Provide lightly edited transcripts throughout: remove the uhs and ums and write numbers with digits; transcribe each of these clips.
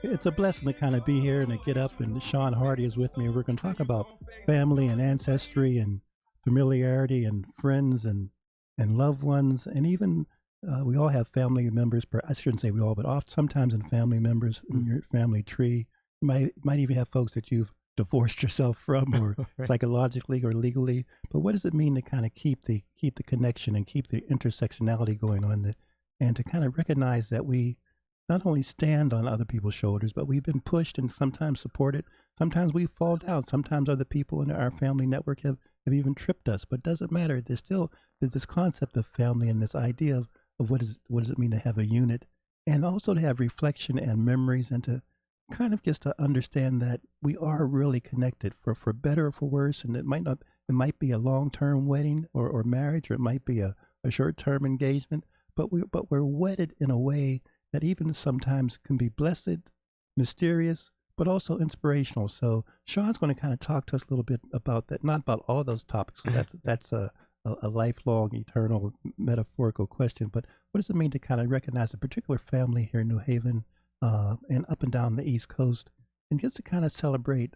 it's a blessing to kind of be here and to get up. And Sean Hardy is with me. We're going to talk about family and ancestry and familiarity and friends and loved ones, and even we all have family members. I shouldn't say we all, but often sometimes in family members in your family tree, you might even have folks that you've divorced yourself from, or Right. psychologically or legally. But what does it mean to kind of keep the connection and keep the intersectionality going on, and to kind of recognize that we not only stand on other people's shoulders, but we've been pushed and sometimes supported. Sometimes we fall down. Sometimes other people in our family network have even tripped us. But it doesn't matter. There's still this concept of family and this idea of what does it mean to have a unit, and also to have reflection and memories, and to kind of just to understand that we are really connected for better or for worse. And it might be a long-term wedding or marriage, or it might be a short-term engagement, but we're wedded in a way that even sometimes can be blessed, mysterious, but also inspirational. So Sean's going to kind of talk to us a little bit about that, not about all those topics, 'cause that's a lifelong, eternal, metaphorical question. But what does it mean to kind of recognize a particular family here in New Haven and up and down the East Coast, and just to kind of celebrate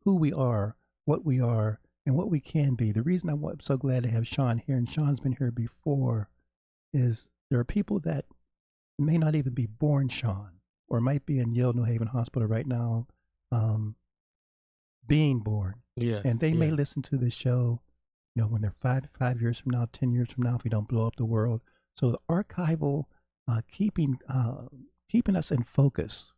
who we are, what we are, and what we can be? The reason I'm so glad to have Sean here, and Sean's been here before, is there are people that may not even be born Sean, or might be in Yale New Haven Hospital right now, being born. Yes. And they may listen to this show, when they're 5 years from now, 10 years from now, if we don't blow up the world. So the archival, keeping us in focus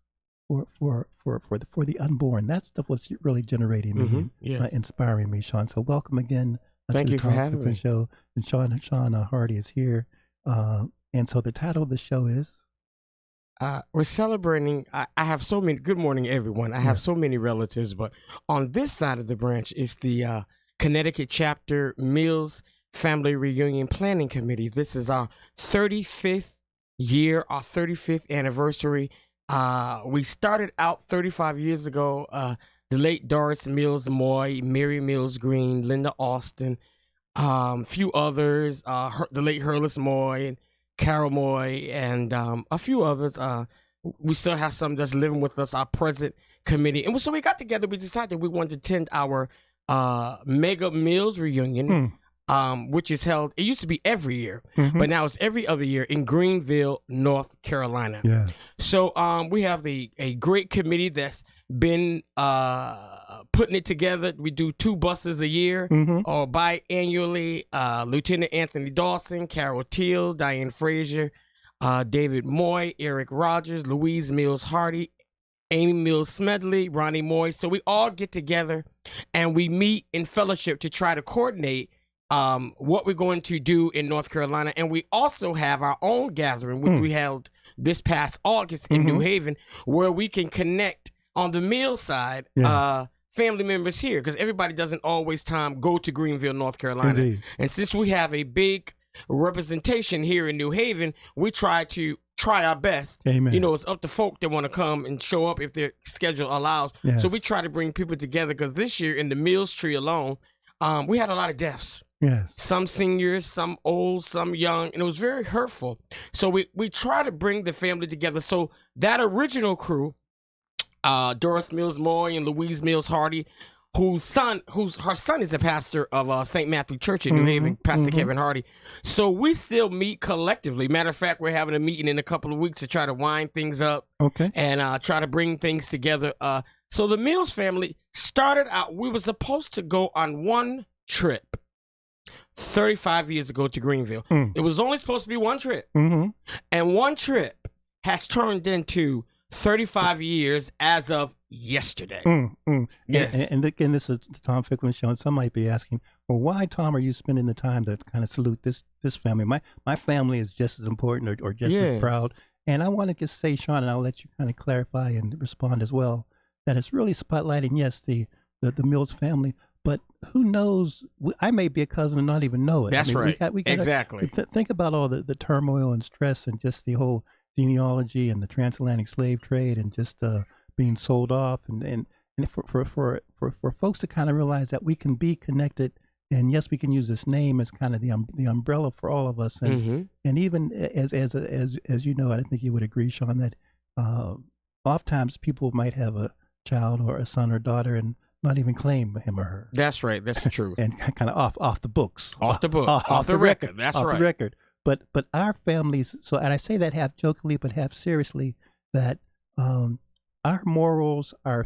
for the unborn. That's what's really generating me, Yes. inspiring me, Sean. So welcome again. Thank to you the for Tom having Ficklin me. Show. And Sean Hardy is here. And so the title of the show is? We're celebrating. I have so many. Good morning, everyone. I have Yeah. so many relatives, but on this side of the branch is the Connecticut chapter Mills Family Reunion Planning Committee. This is our 35th year, our 35th anniversary. We started out 35 years ago. The late Doris Mills Moy, Mary Mills Green, Linda Austin, few others, the late Hurlis Moy and Carol Moy, and a few others. We still have some that's living with us, our present committee. And so we got together, we decided we wanted to attend our Mega Mills reunion, which is held, it used to be every year, but now it's every other year in Greenville, North Carolina. Yeah. So we have a great committee that's been putting it together. We do 2 buses a year or biannually. Lieutenant Anthony Dawson, Carol Teal, Diane Frazier, David Moy, Eric Rogers, Louise Mills Hardy, Amy Mills Smedley, Ronnie Moy. So we all get together and we meet in fellowship to try to coordinate what we're going to do in North Carolina. And we also have our own gathering, which we held this past August in New Haven, where we can connect on the Mill side, Yes. family members here, because everybody doesn't always go to Greenville, North Carolina. Indeed. And since we have a big representation here in New Haven, we try our best. Amen. It's up to folk that want to come and show up if their schedule allows. Yes. So we try to bring people together, because this year in the Mills tree alone, we had a lot of deaths. Yes. Some seniors, some old, some young, and it was very hurtful. So we try to bring the family together. So that original crew, Doris Mills Moy and Louise Mills Hardy, her son is the pastor of St. Matthew Church in New Haven, Pastor Kevin Hardy. So we still meet collectively. Matter of fact, we're having a meeting in a couple of weeks to try to wind things up Okay. and try to bring things together. So the Mills family started out, we were supposed to go on one trip 35 years ago to Greenville. It was only supposed to be one trip. And one trip has turned into 35 years as of yesterday. Yes. And again, this is the Tom Ficklin Show, and some might be asking, well, why, Tom, are you spending the time to kind of salute this family? My family is just as important or just as proud. And I want to just say, Sean, and I'll let you kind of clarify and respond as well, that it's really spotlighting, yes, the Mills family, but who knows? I may be a cousin and not even know it. That's right. We gotta, exactly. Think about all the turmoil and stress and just the whole genealogy and the transatlantic slave trade and just being sold off and for folks to kind of realize that we can be connected, and yes, we can use this name as kind of the umbrella for all of us, and even as you know, I think you would agree, Sean, that uh, oftentimes people might have a child or a son or daughter and not even claim him or her, That's right. That's the truth. and kind of off the books, Off the book, off the record. That's off right. the record. But our families. So, and I say that half jokingly, but half seriously, that our morals, our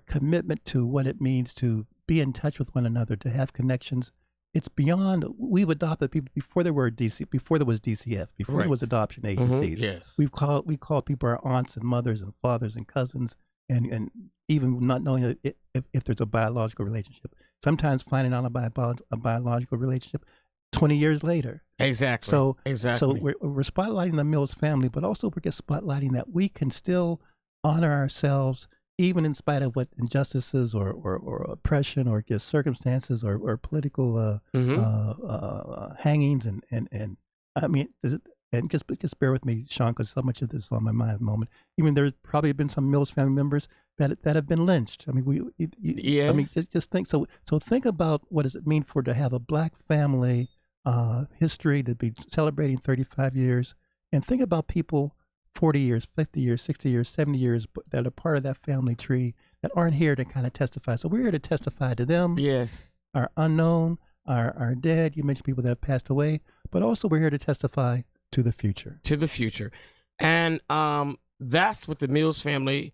commitment to what it means to be in touch with one another, to have connections. It's beyond. We've adopted people before there were before there was DCF, before there was adoption agencies. Yes. We called people our aunts and mothers and fathers and cousins, and even not knowing if there's a biological relationship. Sometimes finding out about a biological relationship 20 years later. Exactly. So exactly. we're spotlighting the Mills family, but also we're just spotlighting that we can still honor ourselves even in spite of what injustices or oppression or just circumstances or political hangings and I mean, and just bear with me, Sean, because so much of this is on my mind at the moment. Even there's probably been some Mills family members that have been lynched. I mean, Yes. I mean, just think. So think about what does it mean to have a black family history to be celebrating 35 years, and think about people 40 years, 50 years, 60 years, 70 years that are part of that family tree that aren't here to kind of testify. So we're here to testify to them. Yes. Our unknown, our dead. You mentioned people that have passed away, but also we're here to testify to the future. To the future. And that's what the Mills family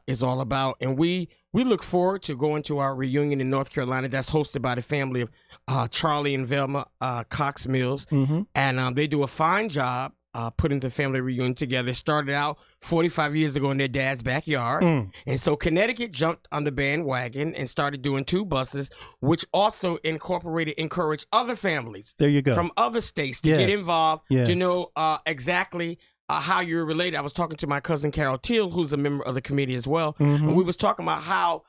is all about. And we look forward to going to our reunion in North Carolina that's hosted by the family of Charlie and Velma Cox Mills. Mm-hmm. And they do a fine job putting the family reunion together. It started out 45 years ago in their dad's backyard. And so Connecticut jumped on the bandwagon and started doing 2 buses, which also encouraged other families There you go. from other states to Yes. get involved, Yes. to know exactly how you're related. I was talking to my cousin Carol Teal, who's a member of the committee as well. Mm-hmm. And we was talking about how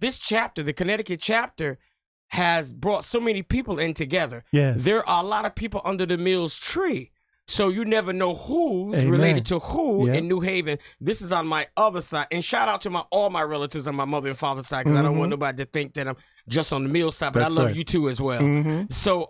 this chapter, the Connecticut chapter, has brought so many people in together. Yes. There are a lot of people under the Mills tree. So you never know who's Amen. related to who Yep. in New Haven. This is on my other side. And shout out to all my relatives on my mother and father's side, because I don't want nobody to think that I'm just on the Mills side, but That's I love right. you too as well. Mm-hmm. So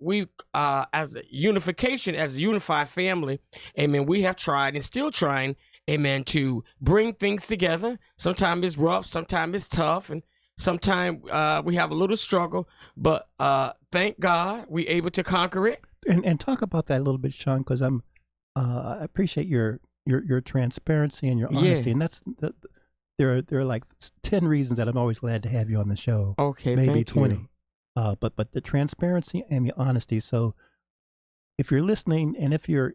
we as a unification, as a unified family, amen, we have tried and still trying, amen, to bring things together. Sometimes it's rough, sometimes it's tough, and sometimes we have a little struggle, but thank God we able to conquer it. And talk about that a little bit, Sean, because I appreciate your transparency and your honesty, Yeah. and that's there are like 10 reasons that I'm always glad to have you on the show. Okay, Maybe thank 20. you. But the transparency and the honesty. So if you're listening, and if you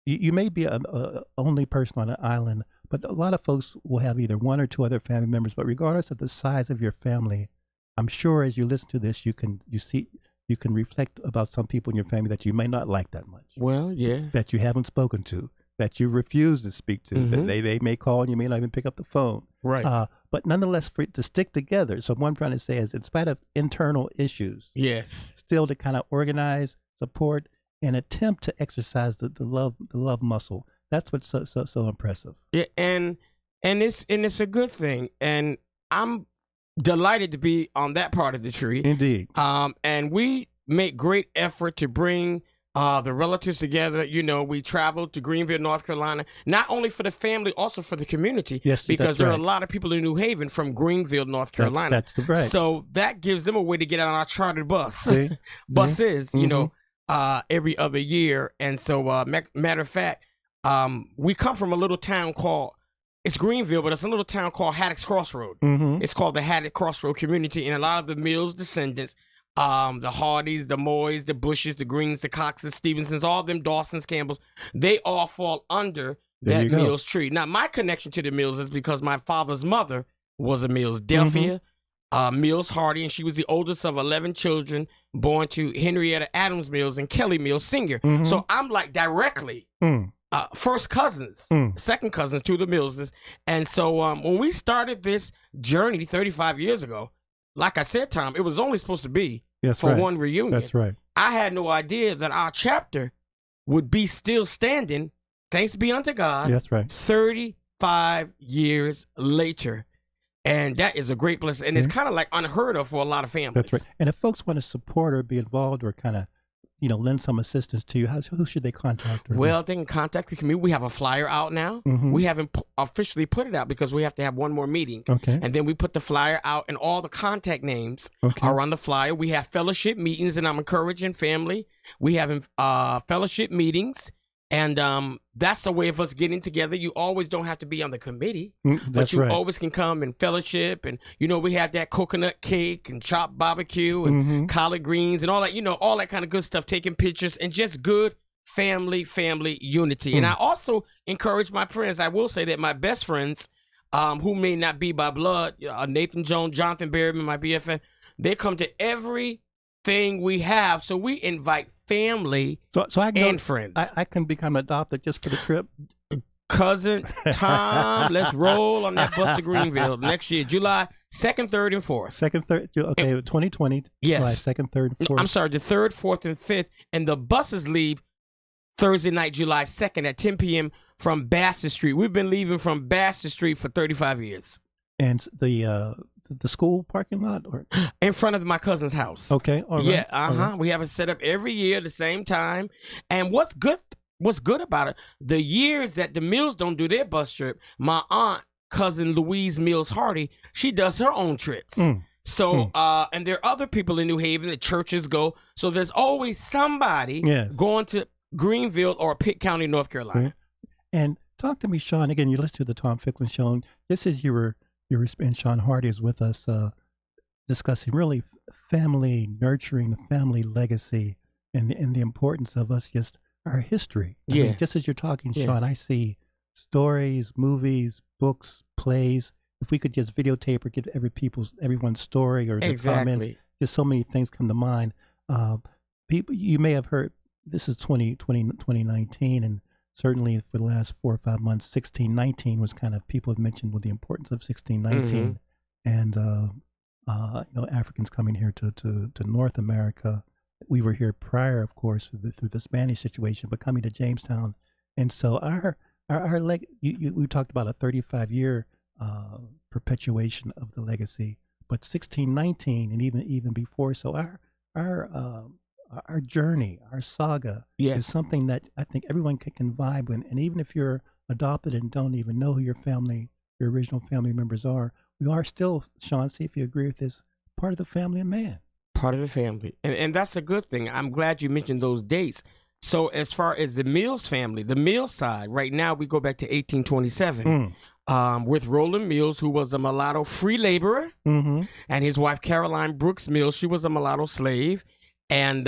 may be a only person on an island, but a lot of folks will have either 1 or 2 other family members. But regardless of the size of your family, I'm sure as you listen to this, you can reflect about some people in your family that you may not like that much, Well, yes. that you haven't spoken to, that you refuse to speak to, that they may call and you may not even pick up the phone. Right. But nonetheless, for it to stick together. So what I'm trying to say is, in spite of internal issues, Yes. still to kind of organize, support, and attempt to exercise the love muscle. That's what's so impressive. Yeah, and it's a good thing, and I'm delighted to be on that part of the tree. Indeed. And we make great effort to bring the relatives together. You know, we traveled to Greenville, North Carolina, not only for the family, also for the community. Yes, because that's there are right. a lot of people in New Haven from Greenville, North Carolina. That's the right. So that gives them a way to get on our chartered bus. See? Buses, you know, every other year. And so, matter of fact, we come from a little town called, it's Greenville, but it's a little town called Haddock's Crossroad. Mm-hmm. It's called the Haddock Crossroad community, and a lot of the Mills descendants, the Hardys, the Moys, the Bushes, the Greens, the Coxes, Stevensons, all them Dawsons, Campbells, they all fall under There you that go. Mills tree. Now, my connection to the Mills is because my father's mother was a Mills, Delphia Mills Hardy, and she was the oldest of 11 children born to Henrietta Adams Mills and Kelly Mills Sr. So I'm like directly first cousins, second cousins to the Millses. And so when we started this journey 35 years ago, like I said, Tom, it was only supposed to be That's for right. one reunion. That's right. I had no idea that our chapter would be still standing, thanks be unto God, That's right. 35 years later. And that is a great blessing. And it's kind of like unheard of for a lot of families. That's right. And if folks want to support or be involved or kind of lend some assistance to you, who should they contact? Well, they can contact the community. We have a flyer out now. We haven't officially put it out because we have to have one more meeting. Okay. And then we put the flyer out, and all the contact names are on the flyer. We have fellowship meetings, and I'm encouraging family. We have fellowship meetings. And that's a way of us getting together. You always don't have to be on the committee, but you always can come and fellowship. And, we have that coconut cake and chopped barbecue and collard greens and all that, all that kind of good stuff, taking pictures and just good family unity. And I also encourage my friends. I will say that my best friends, who may not be by blood, Nathan Jones, Jonathan Berryman, my BFF, they come to everything we have. So we invite family and friends. I can become adopted just for the trip. Cousin Tom, let's roll on that bus to Greenville next year, July 2nd, 3rd, and 4th. 2nd, 3rd, okay, 2020. Yes. July 2nd, 3rd, and 4th. I'm sorry, the 3rd, 4th, and 5th. And the buses leave Thursday night, July 2nd at 10 p.m. from Bassett Street. We've been leaving from Bassett Street for 35 years. And the school parking lot, or in front of my cousin's house. Okay, all right. Yeah, right. We have it set up every year at the same time. And what's good about it? The years that the Mills don't do their bus trip, my aunt, cousin Louise Mills Hardy, she does her own trips. So, and there are other people in New Haven. The churches go. So there's always somebody going to Greenville or Pitt County, North Carolina. And talk to me, Sean. Again, you listen to the Tom Ficklin Show. This is and Sean Hardy is with us discussing really family nurturing, the family legacy, and the importance of us, just our history. I mean, just as you're talking, Sean, I see stories, movies, books, plays. If we could just videotape or get everyone's story or their comments, just so many things come to mind. People, you may have heard, this is 2019, and certainly for the last 4 or 5 months, 1619 was kind of, people have mentioned with the importance of 1619 and, Africans coming here to North America. We were here prior, of course, through the Spanish situation, but coming to Jamestown. And so we talked about a 35-year perpetuation of the legacy, but 1619 and even before. So our journey, our saga is something that I think everyone can vibe with. And even if you're adopted and don't even know who your original family members are, we are still, Sean, see if you agree with this, part of the family of man. Part of the family. And that's a good thing. I'm glad you mentioned those dates. So as far as the Mills family, the Mills side, right now we go back to 1827 with Roland Mills, who was a mulatto free laborer, and his wife Caroline Brooks Mills, she was a mulatto slave. And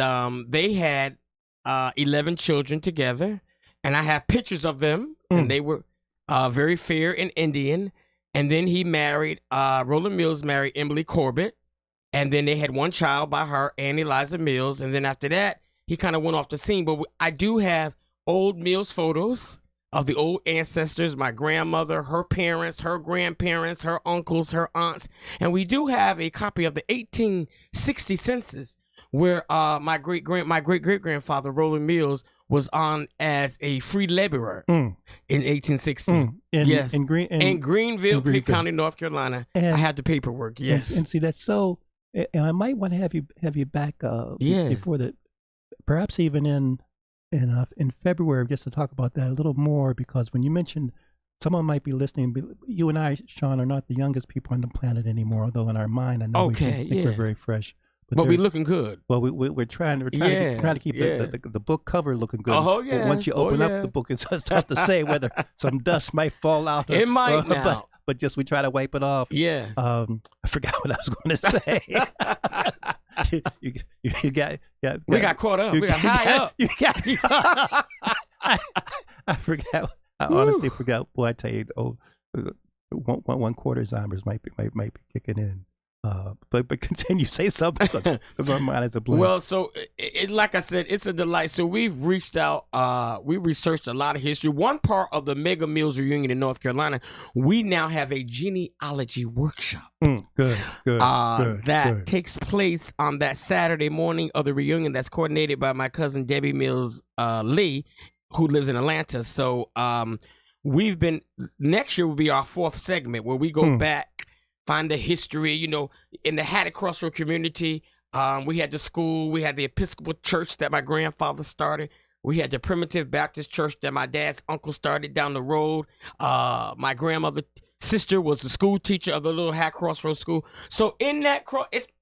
they had 11 children together, and I have pictures of them, and they were very fair and Indian. And then he married, Roland Mills married Emily Corbett, and then they had one child by her, Anne Eliza Mills. And then after that, he kind of went off the scene. But I do have old Mills photos of the old ancestors, my grandmother, her parents, her grandparents, her uncles, her aunts. And we do have a copy of the 1860 census, where my great great grandfather Roland Mills was on as a free laborer in 1860. In Greenville, Pitt County, North Carolina. And I had the paperwork. Yes, and see, that's so. And I might want to have you back before that, perhaps even in February, just to talk about that a little more, because when you mentioned, someone might be listening. You and I, Sean, are not the youngest people on the planet anymore, although in our mind, I know we think we're very fresh. But we're looking good. Well, we're trying to keep the book cover looking good. Oh yeah. But once you open up the book, it's tough to say whether some dust might fall out. It might now. But just we try to wipe it off. Yeah. I forgot what I was going to say. you got. We got caught up. We got high up. I forgot. I honestly forgot. Boy, I tell you, one quarter Alzheimer's might be kicking in. But continue, say something, because my mind is a blank. Well, so like I said, it's a delight. So we've reached out, we researched a lot of history. One part of the Mega Mills reunion in North Carolina, we now have a genealogy workshop. Good. That takes place on that Saturday morning of the reunion. That's coordinated by my cousin Debbie Mills Lee, who lives in Atlanta. So next year will be our 4th segment, where we go back, find the history, in the Hattie Crossroad community. We had the school. We had the Episcopal church that my grandfather started. We had the Primitive Baptist church that my dad's uncle started down the road. My grandmother's sister was the school teacher of the little Hat Crossroads school. So in that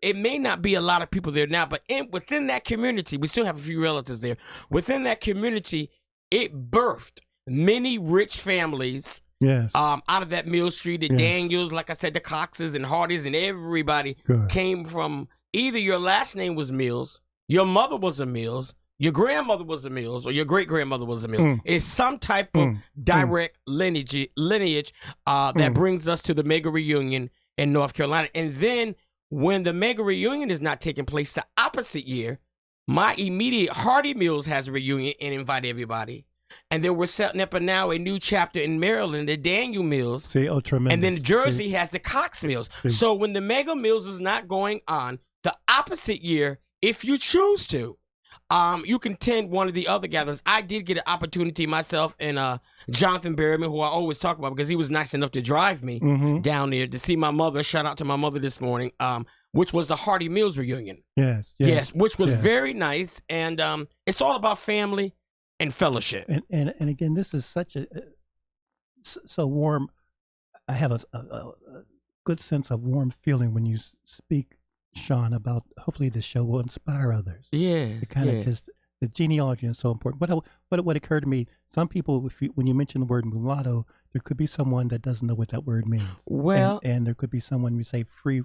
it may not be a lot of people there now, but within that community, we still have a few relatives there. Within that community, it birthed many rich families. Yes. Out of that Mill Street, the Daniels, like I said, the Coxes and Hardys and everybody came from either your last name was Mills, your mother was a Mills, your grandmother was a Mills, or your great grandmother was a Mills. It's some type of direct lineage that brings us to the mega reunion in North Carolina. And then when the mega reunion is not taking place the opposite year, my immediate Hardy Mills has a reunion and invite everybody. And then we're setting up now a new chapter in Maryland, the Daniel Mills. See, oh, tremendous. And then Jersey has the Cox Mills. So when the Mega Mills is not going on, the opposite year, if you choose to, you can attend one of the other gatherings. I did get an opportunity myself and Jonathan Berryman, who I always talk about because he was nice enough to drive me down there to see my mother. Shout out to my mother this morning, which was the Hardy Mills reunion. Yes, which was very nice. And it's all about family and fellowship. And again, this is such a so warm. I have a good sense of warm feeling when you speak, Sean, about hopefully this show will inspire others. Yeah, it kind of just the genealogy is so important. But what occurred to me, some people, when you mention the word mulatto, there could be someone that doesn't know what that word means. Well, and there could be someone, we say free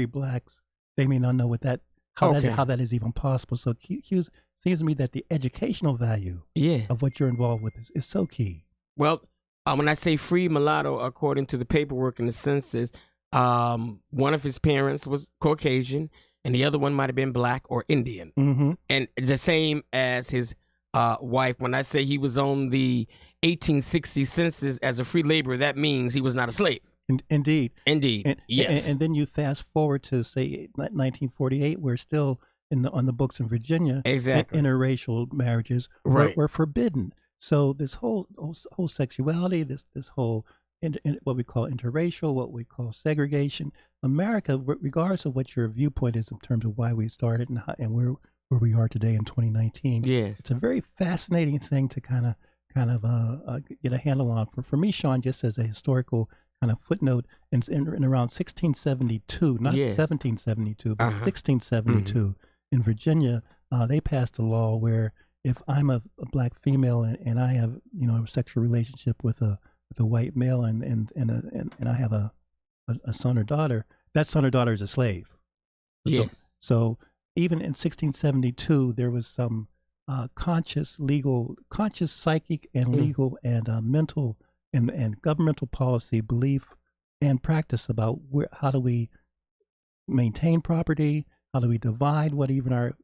blacks, they may not know what that how that is even possible. So Hughes, seems to me that the educational value of what you're involved with is so key. Well, when I say free mulatto, according to the paperwork and the census, one of his parents was Caucasian, and the other one might have been black or Indian. And the same as his wife. When I say he was on the 1860 census as a free laborer, that means he was not a slave. Indeed. Yes. And then you fast forward to, say, 1948, we're still on the books in Virginia. Exactly. Interracial marriages were forbidden. So this whole sexuality, this whole what we call interracial, what we call segregation, America, regardless of what your viewpoint is in terms of why we started and where we are today in 2019, it's a very fascinating thing to kind of get a handle on. For me, Sean, just as a historical kind of footnote, in around 1672, not 1772, but 1672 in Virginia, they passed a law where if I'm a black female and I have a sexual relationship with a white male and I have a son or daughter, that son or daughter is a slave. Yes. So even in 1672, there was some conscious psychic and legal and mental and governmental policy, belief and practice about how do we maintain property, how do we divide what even our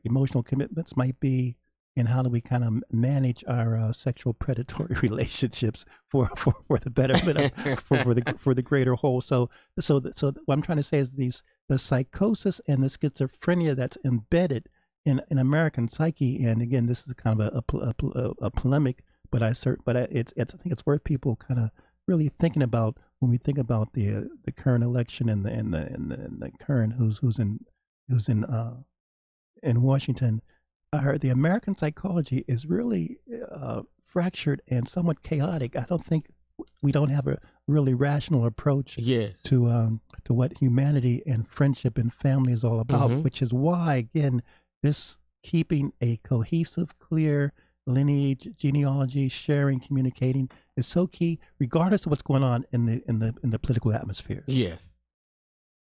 emotional commitments might be, and how do we kind of manage our sexual predatory relationships for the betterment of, for the greater whole. So what I'm trying to say is the psychosis and the schizophrenia that's embedded in American psyche. And again, this is kind of a polemic, but I think it's worth people kind of really thinking about when we think about the current election and the current who's in Washington. The American psychology is really fractured and somewhat chaotic. I don't think we don't have a really rational approach to what humanity and friendship and family is all about, which is why, again, this keeping a cohesive, clear lineage, genealogy, sharing, communicating is so key, regardless of what's going on in the political atmosphere. Yes.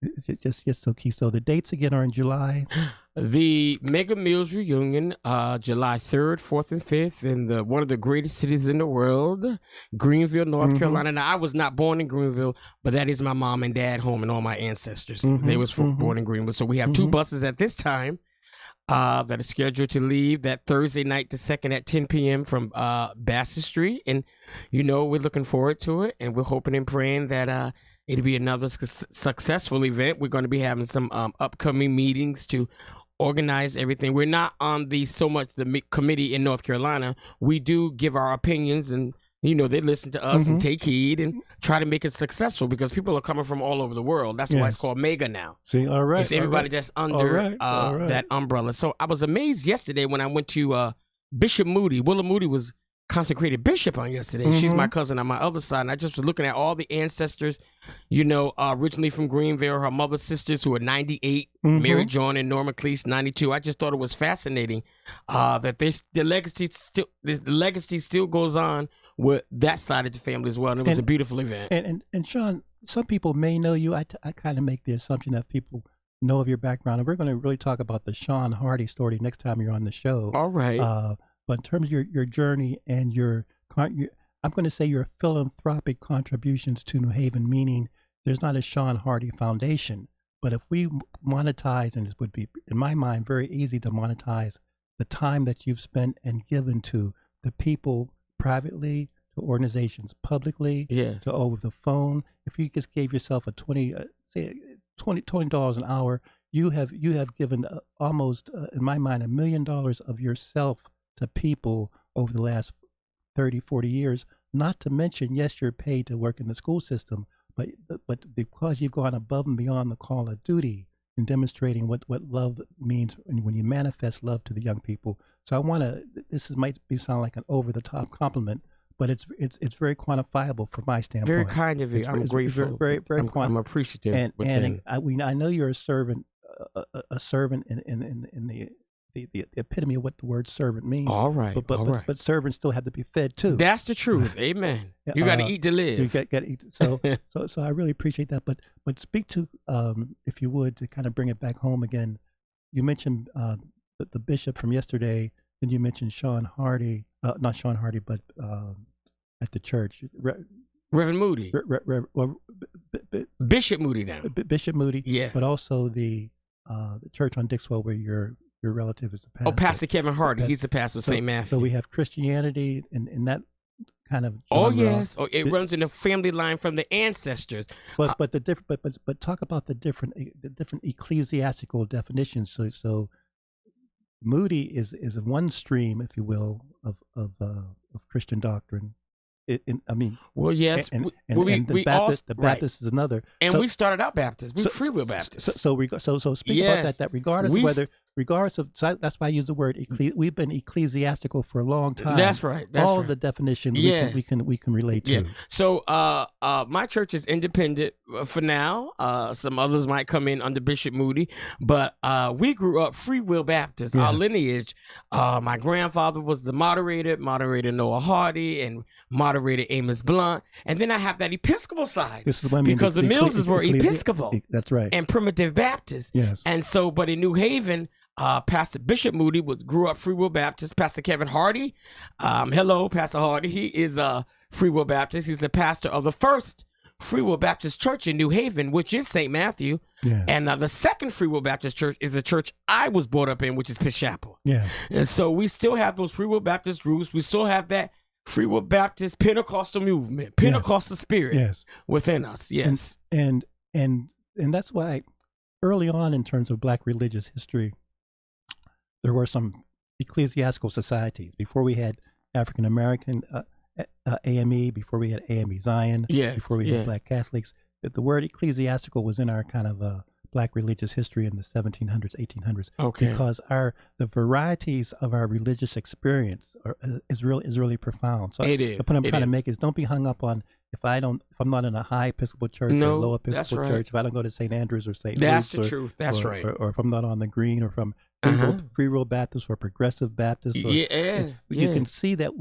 It's just so key. So the dates again are in July. The Mega Mills reunion, July 3rd, 4th, and 5th in one of the greatest cities in the world, Greenville, North Carolina. Now, I was not born in Greenville, but that is my mom and dad home and all my ancestors. They was born in Greenville. So we have two buses at this time that are scheduled to leave that Thursday night, the 2nd at 10 p.m. from Bassett Street. And, we're looking forward to it, and we're hoping and praying that it'll be another successful event. We're going to be having some upcoming meetings to organize everything. We're not on the committee in North Carolina. We do give our opinions and You know, they listen to us and take heed and try to make it successful because people are coming from all over the world. That's why it's called mega now. See, all right. It's everybody that's under that umbrella. So I was amazed yesterday when I went to Bishop Moody. Willa Moody was consecrated bishop on yesterday. She's my cousin on my other side. And I just was looking at all the ancestors, you know, originally from Greenville, her mother's sisters who are 98, Mary John and Norma Cleese, 92. I just thought it was fascinating that the legacy still goes on with that side of the family as well. And it was a beautiful event. And Sean, some people may know you. I kind of make the assumption that people know of your background. And we're going to really talk about the Sean Hardy story next time you're on the show. All right. But in terms of your journey and your, I'm going to say your philanthropic contributions to New Haven, meaning there's not a Sean Hardy Foundation, but if we monetize, and it would be, in my mind, very easy to monetize the time that you've spent and given to the people privately, to organizations publicly, to over the phone. If you just gave yourself a $20 an hour, you have given almost, in my mind, $1 million of yourself to people over the last 30, 40 years, not to mention, yes, you're paid to work in the school system, but because you've gone above and beyond the call of duty in demonstrating what love means when you manifest love to the young people. So I want to, might sound like an over-the-top compliment, but it's very quantifiable from my standpoint. Very kind of you. I'm grateful. Very I'm appreciative. And I know you're a servant in the epitome of what the word servant means. All right. But servants still have to be fed too. That's the truth. Amen. You got to eat to live. You got to eat. So I really appreciate that. But speak to, if you would, to kind of bring it back home again. You mentioned the bishop from yesterday. Then you mentioned Sean Hardy, not Sean Hardy, but at the church, Reverend Moody, Bishop Moody now. Bishop Moody. Yeah. But also the church on Dixwell where your relative is a pastor. Oh, Pastor Kevin Hardy. He's the pastor of St. Matthew. So we have Christianity in that kind of genre. Oh yes. Oh, it runs in the family line from the ancestors. But talk about the different ecclesiastical definitions. So Moody is one stream, if you will, of Christian doctrine. Well, yes, and the Baptist is another. And we started out Baptist. We're free will Baptist. So speak about that. Regardless of that's why I use the word we've been ecclesiastical for a long time. That's right. All the definitions we can relate to. Yeah. So my church is independent for now. Some others might come in under Bishop Moody, but we grew up free will Baptist. Yes. Our lineage. My grandfather was the moderator Noah Hardy, and moderator Amos Blunt, and then I have that Episcopal side. This is what I mean, because the Millses were Episcopal. That's right. And primitive Baptist. Yes. And so, but in New Haven, Pastor Bishop Moody grew up Free Will Baptist. Pastor Kevin Hardy, hello, Pastor Hardy. He is a Free Will Baptist. He's the pastor of the first Free Will Baptist Church in New Haven, which is St. Matthew. Yes. And the second Free Will Baptist Church is the church I was brought up in, which is Pitt Chapel. Yeah. And so we still have those Free Will Baptist roots. We still have that Free Will Baptist Pentecostal movement, Pentecostal spirit within us. Yes. And that's why early on in terms of Black religious history, there were some ecclesiastical societies before we had African American AME, before we had AME Zion, before we had Black Catholics. The word ecclesiastical was in our kind of Black religious history in the 1700s, 1800s, because the varieties of our religious experience is really profound. So it is. The point I'm trying to make is don't be hung up on if I'm not in a high Episcopal church or a low Episcopal church, if I don't go to St. Andrews or St. That's Luke's, the truth. That's right. Or if I'm not on the Green, or from Free Will Baptist or Progressive Baptist. Or, you can see that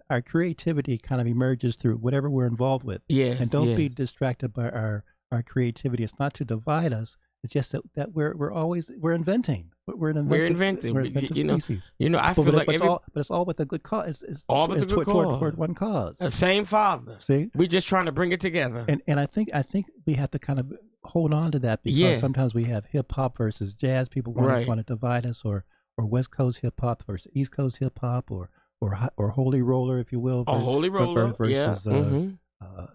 our creativity kind of emerges through whatever we're involved with. Yes, and don't be distracted by our creativity. It's not to divide us. It's just that we're inventing. We're inventing. We're inventing species. I feel like but it's all with a good cause. It's all with a good cause. Toward one cause. The same Father. See, we're just trying to bring it together. And I think we have to kind of hold on to that, because sometimes we have hip hop versus jazz. People want to divide us, or West Coast hip hop versus East Coast hip hop, or holy roller, if you will. Holy roller versus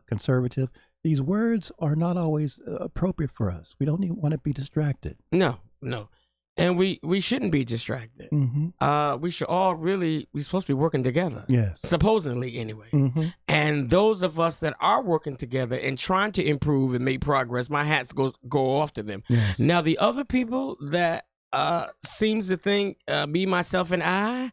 conservative. These words are not always appropriate for us. We don't even want to be distracted. No. and we shouldn't be distracted. We should all we're supposed to be working together. Yes. Supposedly, anyway. And those of us that are working together and trying to improve and make progress, my hats go off to them. Yes. Now, the other people that seems to think me, myself, and I,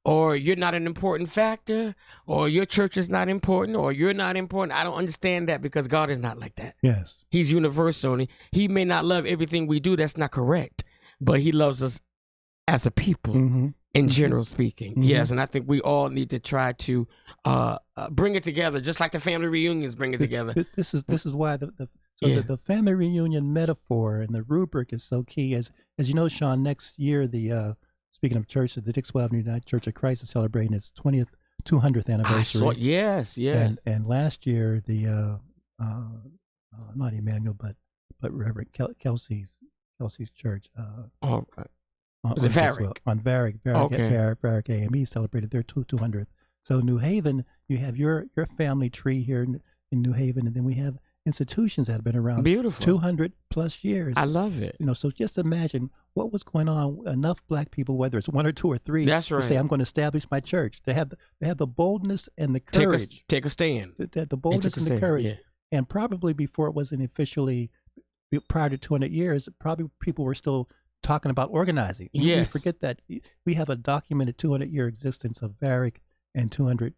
or you're not an important factor, or your church is not important, or you're not important. I don't understand that, because God is not like that. Yes. He's universal. And he may not love everything we do. That's not correct. But he loves us as a people, in general speaking. Yes, and I think we all need to try to bring it together, just like the family reunions bring it together. This is why the family reunion metaphor and the rubric is so key. As you know, Sean, next year speaking of churches, the Dixwell Avenue United Church of Christ is celebrating its 200th anniversary. Yes. And last year, the not Emmanuel, but Reverend Kelsey's church. Was it Varick? On Varick. Okay. Varick AME celebrated their 200th. So New Haven, you have your family tree here in New Haven, and then we have institutions that have been around Beautiful. 200 plus years. I love it. So just imagine what was going on. Enough black people, whether it's one or two or three, That's right. to say, I'm going to establish my church. They have the boldness and the courage. Take a stand. The boldness and the courage. Yeah. And probably before it wasn't officially, prior to 200 years, probably people were still talking about organizing. Yes. We forget that we have a documented 200-year existence of Varick, and 200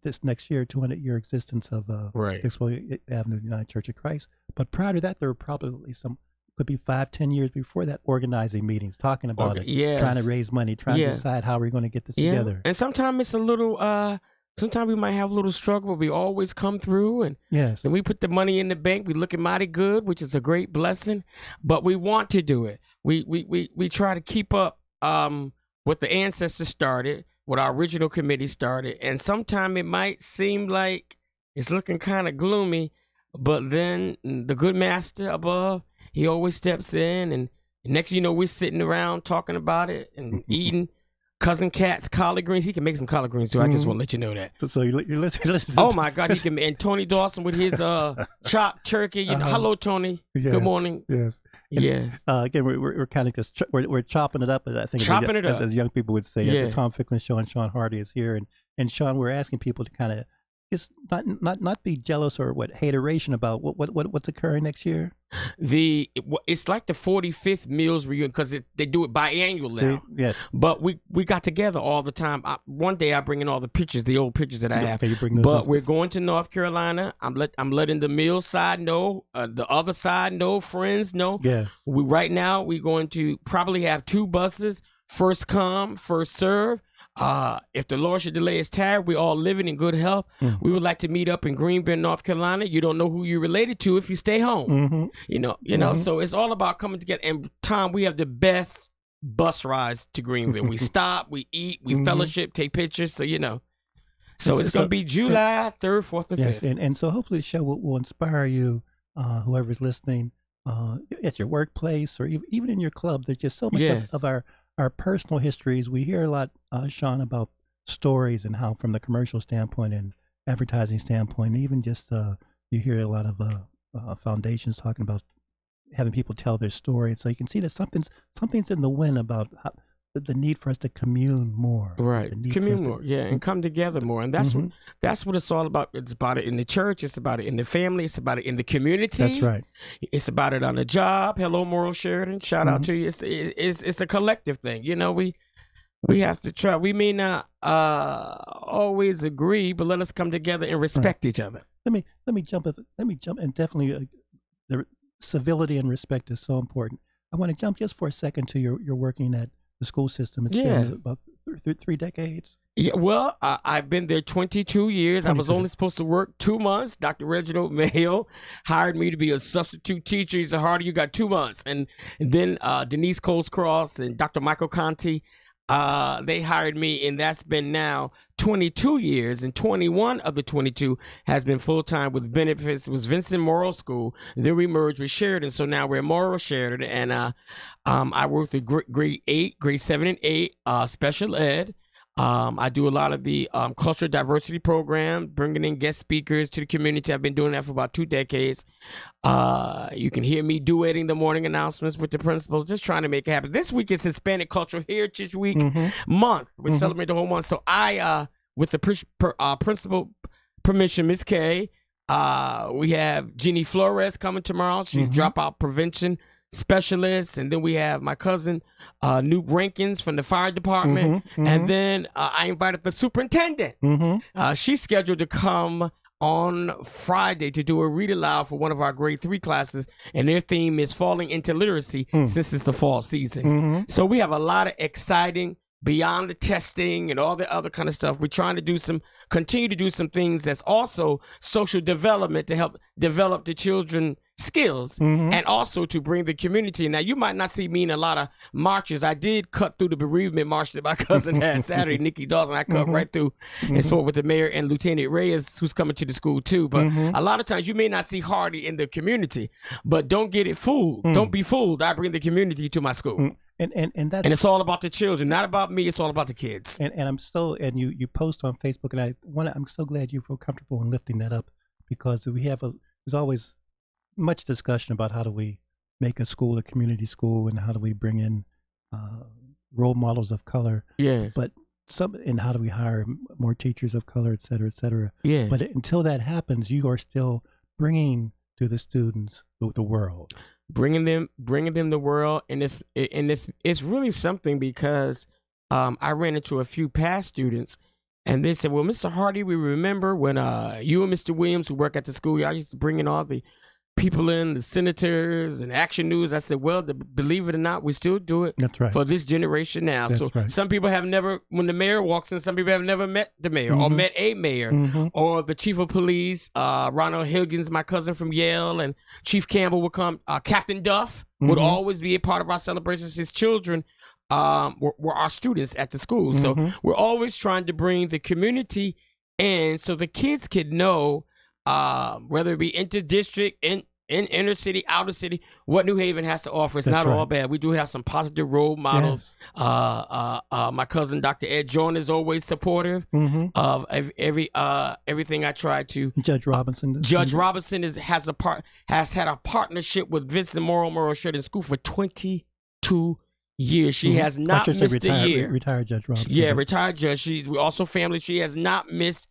this next year, 200-year existence of Dixwell Avenue United Church of Christ. But prior to that, there were probably could be 5-10 years before that, organizing meetings, talking about it, trying to raise money, trying to decide how we're going to get this together. And sometimes it's a little, sometimes we might have a little struggle, but we always come through, and yes, and we put the money in the bank. We looking mighty good, which is a great blessing, but we want to do it. We try to keep up what the ancestors started, what our original committee started, and sometimes it might seem like it's looking kind of gloomy, but then the good master above, he always steps in, and next you know, we're sitting around talking about it and eating cousin Cat's collard greens. He can make some collard greens too. I just want to let you know that. So you listen. Oh my God, he can. And Tony Dawson with his chopped turkey. You know, hello Tony. Yes, good morning. Yes. Yes. Again, we're kind of just we're chopping it up. I think chopping it up, as young people would say. Yes. The Tom Ficklin show, and Sean Hardy is here, and Sean, we're asking people to kind of just not be jealous or hateration about what's occurring next year. It's like the 45th Meals reunion, because they do it biannual now. Yes. But we got together all the time. One day I bring in all the pictures, the old pictures that I have. Okay, you bring those but up. We're going to North Carolina. I'm letting the Mills side know, the other side know, friends know. Yes. Right now we're going to probably have 2 buses. First come, first serve. If the Lord should delay his tarry, we all living in good health. We would like to meet up in Greenville, North Carolina. You don't know who you're related to if you stay home. You know. So it's all about coming together. And Tom, we have the best bus rides to Greenville. We stop, we eat, we fellowship, take pictures. So so it's going to be July 3rd, 4th, and 5th. Yes, and so hopefully the show will inspire you, whoever's listening, at your workplace or even in your club. There's just so much of our personal histories. We hear a lot, Sean, about stories and how, from the commercial standpoint and advertising standpoint, even just you hear a lot of foundations talking about having people tell their story. So you can see that something's in the wind about the need for us to commune more. Right, commune more, and come together more. And that's what it's all about. It's about it in the church. It's about it in the family. It's about it in the community. That's right. It's about it on the job. Hello, Moral Sheridan. Shout out to you. It's a collective thing. You know, we have to try. We may not always agree, but let us come together and respect each other. Let me jump, and definitely the civility and respect is so important. I want to jump just for a second to your working at the school system. It's been about 3 decades. Yeah, well, I've been there 22 years. 22. I was only supposed to work 2 months. Dr. Reginald Mayo hired me to be a substitute teacher. He said, Hardy, you got 2 months. And then Denise Coles-Cross and Dr. Michael Conti, they hired me, and that's been now 22 years, and 21 of the 22 has been full-time with benefits. It was Vincent Morrow School. Then we merged with Sheridan, so now we're Morrow Sheridan, and I work with grade 8, grade 7 and 8, special ed. I do a lot of the cultural diversity program, bringing in guest speakers to the community. I've been doing that for about 2 decades. You can hear me duetting the morning announcements with the principals, just trying to make it happen. This week is Hispanic Cultural Heritage Week month. We celebrate the whole month. So I, with the principal permission, Miss K, we have Jeannie Flores coming tomorrow. She's dropout prevention specialist, and then we have my cousin Nuke Rankins from the fire department, and then I invited the superintendent. She's scheduled to come on Friday to do a read aloud for one of our grade 3 classes, and their theme is falling into literacy since it's the fall season. So we have a lot of exciting, beyond the testing and all the other kind of stuff, we're trying to continue to do some things that's also social development to help develop the children skills and also to bring the community. Now, you might not see me in a lot of marches. I did cut through the bereavement march that my cousin had Saturday, Nikki Dawson. I cut right through and spoke with the mayor and Lieutenant Reyes, who's coming to the school too. But a lot of times you may not see Hardy in the community, but don't get it fooled. Don't be fooled. I bring the community to my school. And it's all about the children, not about me. It's all about the kids. And you post on Facebook, and I'm so glad you feel comfortable in lifting that up, because there's always much discussion about how do we make a school a community school, and how do we bring in role models of color. Yes. But and how do we hire more teachers of color, et cetera, et cetera. Yeah. But until that happens, you are still bringing to the students the world. Bringing them the world, and it's really something, because I ran into a few past students, and they said, "Well, Mr. Hardy, we remember when you and Mr. Williams, who work at the school, y'all used to bring in all the people in, the senators and Action News." I said, "Well, believe it or not, we still do it. That's right. For this generation now." That's so right. Some people have never, when the mayor walks in, some people have never met the mayor or met a mayor or the chief of police, Ronald Higgins, my cousin from Yale, and Chief Campbell would come. Captain Duff would always be a part of our celebrations. His children were our students at the school. So we're always trying to bring the community in so the kids could know, whether it be inter-district, in inner city, outer city, what New Haven has to offer. It's not all bad. We do have some positive role models. Yes. My cousin, Dr. Ed Jordan, is always supportive of everything I try to. Judge Robinson. Judge Robinson has had a partnership with Vincent Morrow Sheridan School for 22 years. She has not missed a year. Retired Judge Robinson. Yeah, retired judge. We're also family. She has not missed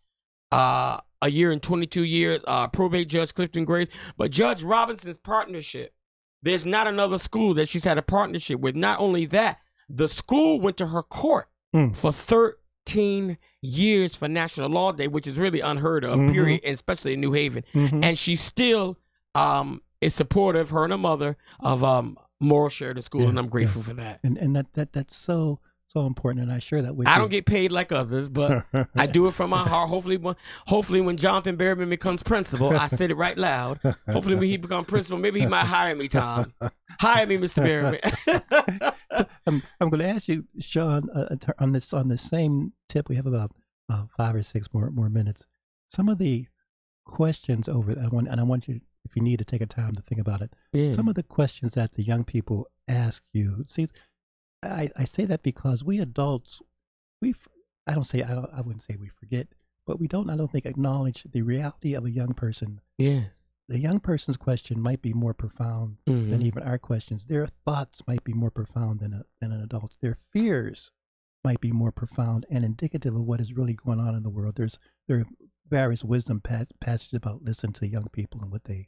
a year in 22 years, probate judge Clifton Grace. But Judge Robinson's partnership, there's not another school that she's had a partnership with. Not only that, the school went to her court for 13 years for National Law Day, which is really unheard of, period, and especially in New Haven. And she still is supportive, her and her mother, of Morrow Sheridan School, and I'm grateful for that. And that's so important, and I share that with you. I don't get paid like others, but I do it from my heart. Hopefully when Jonathan Berryman becomes principal, I said it right loud. Hopefully when he becomes principal, maybe he might hire me, Tom. Hire me, Mr. Berryman. I'm going to ask you, Sean, on this same tip. We have about 5 or 6 more minutes. Some of the questions I want you, if you need to take a time to think about it. Yeah. Some of the questions that the young people ask you. See, I say that because we adults, I wouldn't say we forget, but I don't think acknowledge the reality of a young person. Yeah. The young person's question might be more profound than even our questions. Their thoughts might be more profound than an adult's. Their fears might be more profound and indicative of what is really going on in the world. There are various wisdom passages about listening to young people and what they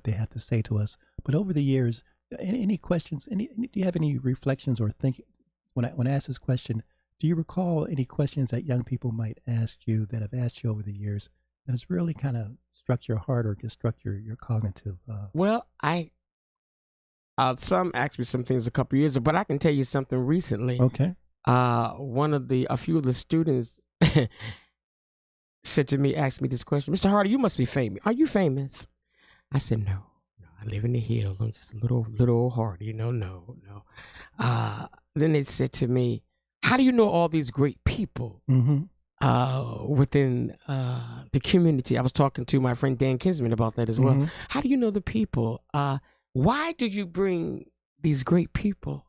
have to say to us. But over the years, any questions? Do you have any reflections or thinking when I ask this question? Do you recall any questions that young people might ask you that have asked you over the years that has really kind of struck your heart or struck your cognitive? Well, some asked me some things a couple years ago, but I can tell you something recently. Okay. A few of the students asked me this question. Mr. Hardy, you must be famous. Are you famous? I said, no. I live in the hills. I'm just a little old Hardy, no. Then they said to me, how do you know all these great people within the community? I was talking to my friend Dan Kinsman about that as well. How do you know the people? Why do you bring these great people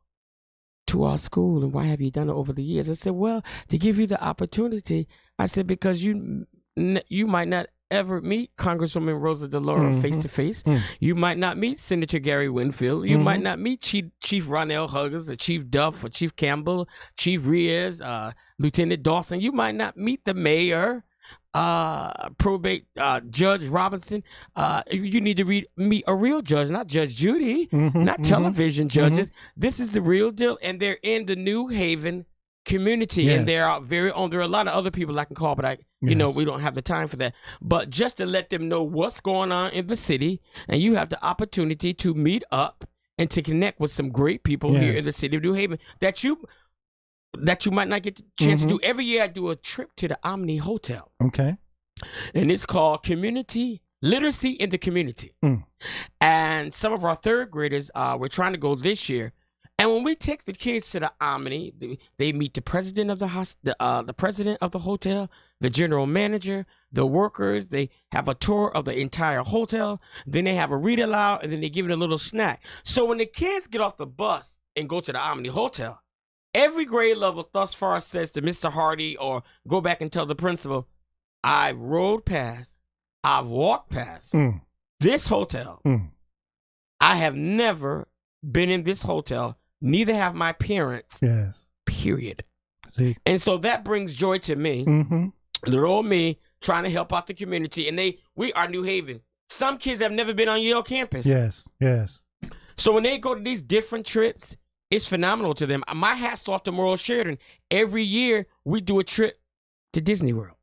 to our school, and why have you done it over the years? I said, well, to give you the opportunity. I said, because you might not ever meet Congresswoman Rosa DeLauro face to face. You might not meet Senator Gary Winfield. You might not meet Chief Ronell Huggins or Chief Duff or Chief Campbell, Chief Reyes, Lieutenant Dawson. You might not meet the mayor, probate Judge Robinson. You need to meet a real judge, not Judge Judy, not television judges. This is the real deal, and they're in the New Haven community, and there are there are a lot of other people I can call, but we don't have the time for that. But just to let them know what's going on in the city, and you have the opportunity to meet up and to connect with some great people here in the city of New Haven that you might not get the chance to do. Every year I do a trip to the Omni Hotel. Okay. And it's called Community Literacy in the Community. And some of our third graders, we're trying to go this year. And when we take the kids to the Omni, they meet the president of the president of the hotel, the general manager, the workers. They have a tour of the entire hotel. Then they have a read aloud, and then they give it a little snack. So when the kids get off the bus and go to the Omni Hotel, every grade level thus far says to Mr. Hardy or go back and tell the principal, I've rode past, I've walked past this hotel. I have never been in this hotel. Neither have my parents. Yes. Period. See? And so that brings joy to me. Little old me trying to help out the community. And we are New Haven. Some kids have never been on Yale campus. Yes. Yes. So when they go to these different trips, it's phenomenal to them. My hat's off to Morrill Sheridan. Every year we do a trip to Disney World.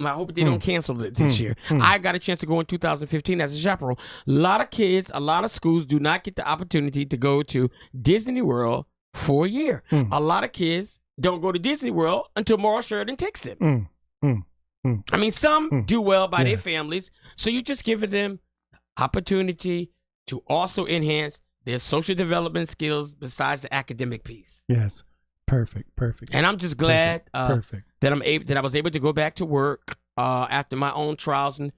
I hope they don't cancel it this year. I got a chance to go in 2015 as a chaperone. A lot of kids, a lot of schools do not get the opportunity to go to Disney World for a year. A lot of kids don't go to Disney World until Morrill Sheridan takes them. I mean, some do well by their families. So you just give them opportunity to also enhance their social development skills besides the academic piece. Yes. Perfect. And I'm just glad Perfect. that I was able to go back to work after my own trials and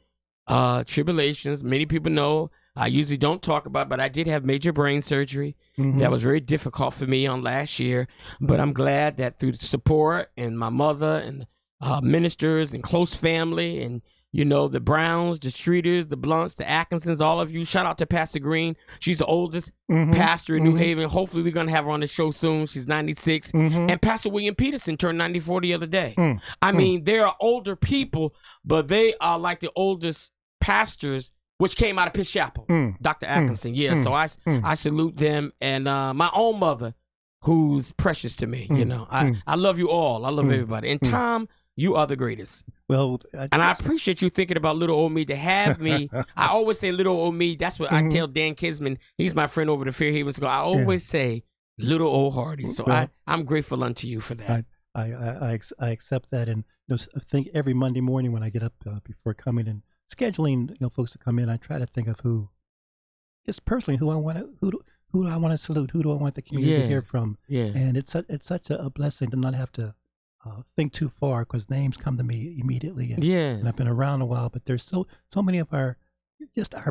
tribulations. Many people know I usually don't talk about, but I did have major brain surgery. That was very difficult for me on last year. But I'm glad that through the support and my mother and ministers and close family and the Browns, the Streeters, the Blunts, the Atkinsons, all of you. Shout out to Pastor Green. She's the oldest pastor in New Haven. Hopefully, we're going to have her on the show soon. She's 96. And Pastor William Peterson turned 94 the other day. I mean, they are older people, but they are like the oldest pastors, which came out of Pitt Chapel. Dr. Atkinson. So I salute them. And my own mother, who's precious to me. I love you all. I love everybody. And Tom, you are the greatest. Well, and I appreciate you thinking about little old me to have me. I always say little old me. That's what I tell Dan Kisman. He's my friend over the Fairhaven School. I always say little old Hardy. So I'm grateful unto you for that. I accept that, and I think every Monday morning when I get up before coming and scheduling folks to come in, I try to think of just personally who I want to who do I want to salute, who do I want the community to hear from. And it's such a blessing to not have to think too far, because names come to me immediately, and I've been around a while, but there's so many of our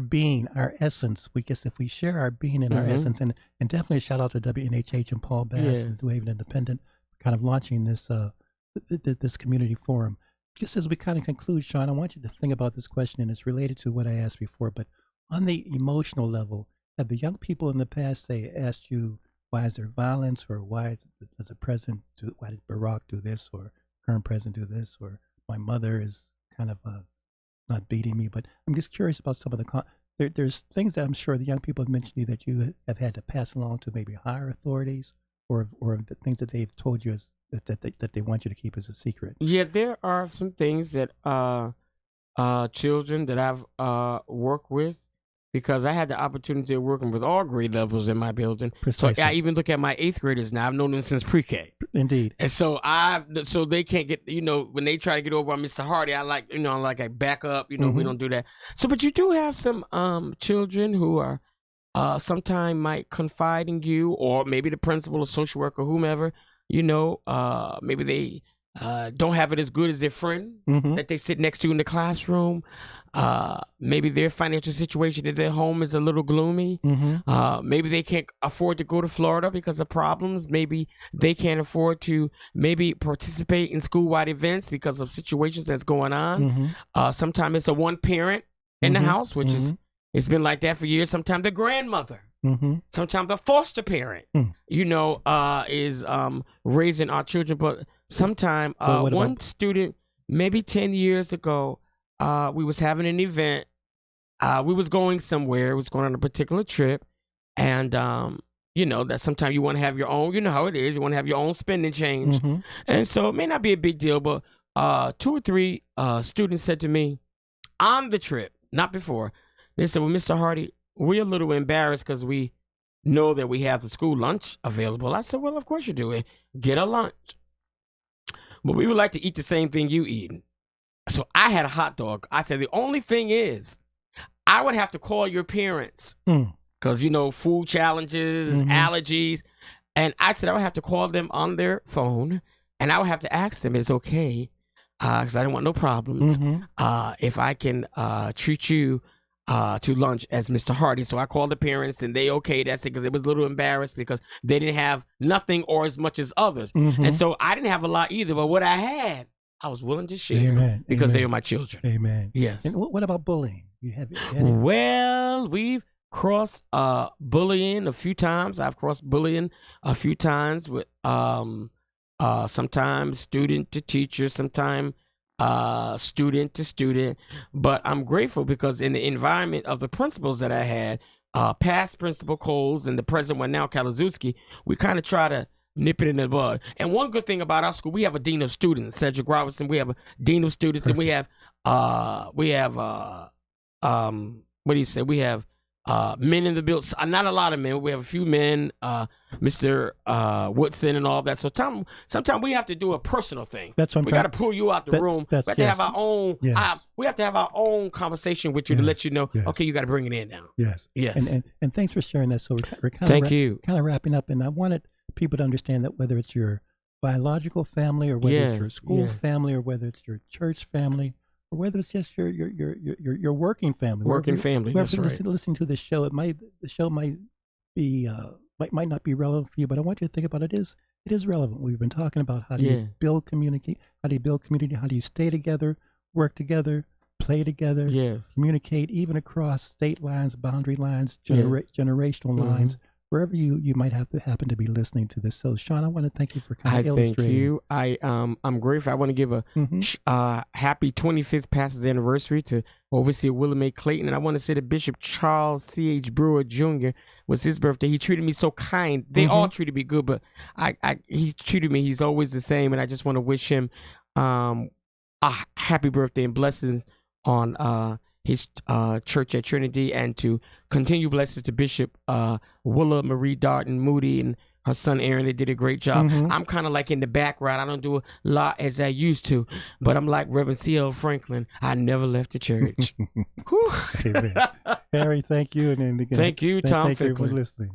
being, our essence. If we share our being and our essence, and definitely a shout out to WNHH and Paul Bass and New Haven Independent for kind of launching this this community forum. Just as we kind of conclude, Sean, I want you to think about this question, and it's related to what I asked before, but on the emotional level, have the young people in the past asked you, why is there violence, or why does the president why did Barack do this, or current president do this, or my mother is kind of not beating me? But I'm just curious about some of there's things that I'm sure the young people have mentioned to you that you have had to pass along to maybe higher authorities, or the things that they've told you that they want you to keep as a secret. Yeah, there are some things that children that I've worked with, because I had the opportunity of working with all grade levels in my building. Precisely. So I even look at my 8th graders now. I've known them since pre-K. Indeed. And so they can't get, when they try to get over on Mr. Hardy, I back up, we don't do that. So, but you do have some children who are sometime might confide in you, or maybe the principal or social worker, whomever, maybe don't have it as good as their friend Mm-hmm. that they sit next to in the classroom. Maybe their financial situation at their home is a little gloomy. Mm-hmm. Maybe they can't afford to go to Florida because of problems. Maybe they can't afford to maybe participate in school-wide events because of situations that's going on. Mm-hmm. Sometimes it's a one parent in the Mhm, house, which is, it's been like that for years. Sometimes the grandmother, Mm-hmm. sometimes the foster parent, Mm. is raising our children. But sometimes Well, what one about? student, maybe 10 years ago, we was having an event. We was going somewhere. We was going on a particular trip. And, that sometimes you want to have your own, you know how it is. You want to have your own spending change. Mm-hmm. And so it may not be a big deal, but 2 or 3 students said to me on the trip, not before, they said, well, Mr. Hardy, we're a little embarrassed because we know that we have the school lunch available. I said, well, of course you do. Get a lunch. But we would like to eat the same thing you eating. So I had a hot dog. I said, the only thing is, I would have to call your parents because, food challenges, allergies. And I said, I would have to call them on their phone and I would have to ask them, it's okay, because I don't want no problems, if I can treat you to lunch as Mr. Hardy. So I called the parents and they okayed that because they was a little embarrassed because they didn't have nothing or as much as others. And so I didn't have a lot either, but what I had, I was willing to share because they were my children. Amen. Yes. And what about bullying? You had it? Well, we've crossed bullying a few times. I've crossed bullying a few times with sometimes student to teacher, sometimes student to student. But I'm grateful because in the environment of the principals that I had, past Principal Coles and the present one now, Kalazewski, we kind of try to nip it in the bud. And one good thing about our school, we have a dean of students, Cedric Robinson. We have a dean of students, and we have what do you say? We have men in the building. Not a lot of men. We have a few men, Mr. Woodson and all that. So sometimes we have to do a personal thing. That's what we got to pull you out the room. We have to have our own. We have to have our own conversation with you to let you know. Okay, you got to bring it in now. Yes. And thanks for sharing that. So we're kind of wrapping up, and I wanted people to understand that whether it's your biological family or whether it's your school family or whether it's your church family or whether it's just your working family. Family. That's right. Listening to this show, the show might be might not be relevant for you, but I want you to think about it is relevant. We've been talking about how do you build community, how do you stay together, work together, play together, communicate even across state lines, boundary lines, generational lines. Wherever you might happen to be listening to this. So, Sean, I want to thank you for kind of illustrating. Thank you. I'm grateful. I want to give a happy 25th pastor's anniversary to Overseer William A. Clayton. And I want to say that Bishop Charles C.H. Brewer Jr. was his birthday. He treated me so kind. They all treated me good, but he treated me, he's always the same. And I just want to wish him a happy birthday and blessings on his church at Trinity, and to continue blessings to Bishop Willa Marie Darton Moody and her son Aaron. They did a great job. I'm kind of like in the background. I don't do a lot as I used to, but I'm like Reverend C.L. Franklin. I never left the church. Amen. Harry, thank you. And again, thank you, Tom Thank you for Ficklin. listening.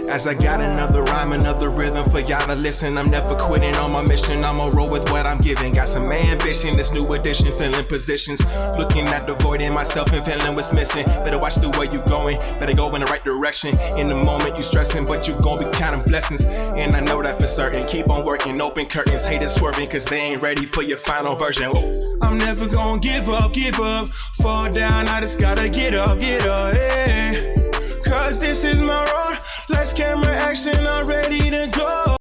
As I got another rhyme, another rhythm for y'all to listen. I'm never quitting on my mission. I'ma roll with what I'm giving. Got some ambition, this new edition, filling positions. Looking at the void in myself and feeling what's missing. Better watch the way you going, better go in the right direction. In the moment you stressing, but you gon' be counting blessings. And I know that for certain. Keep on working, open curtains. Haters swerving, cause they ain't ready for your final version. Whoa. I'm never gonna give up. Fall down, I just gotta get up, yeah. Cause this is my road. Lights, camera, action, I'm ready to go.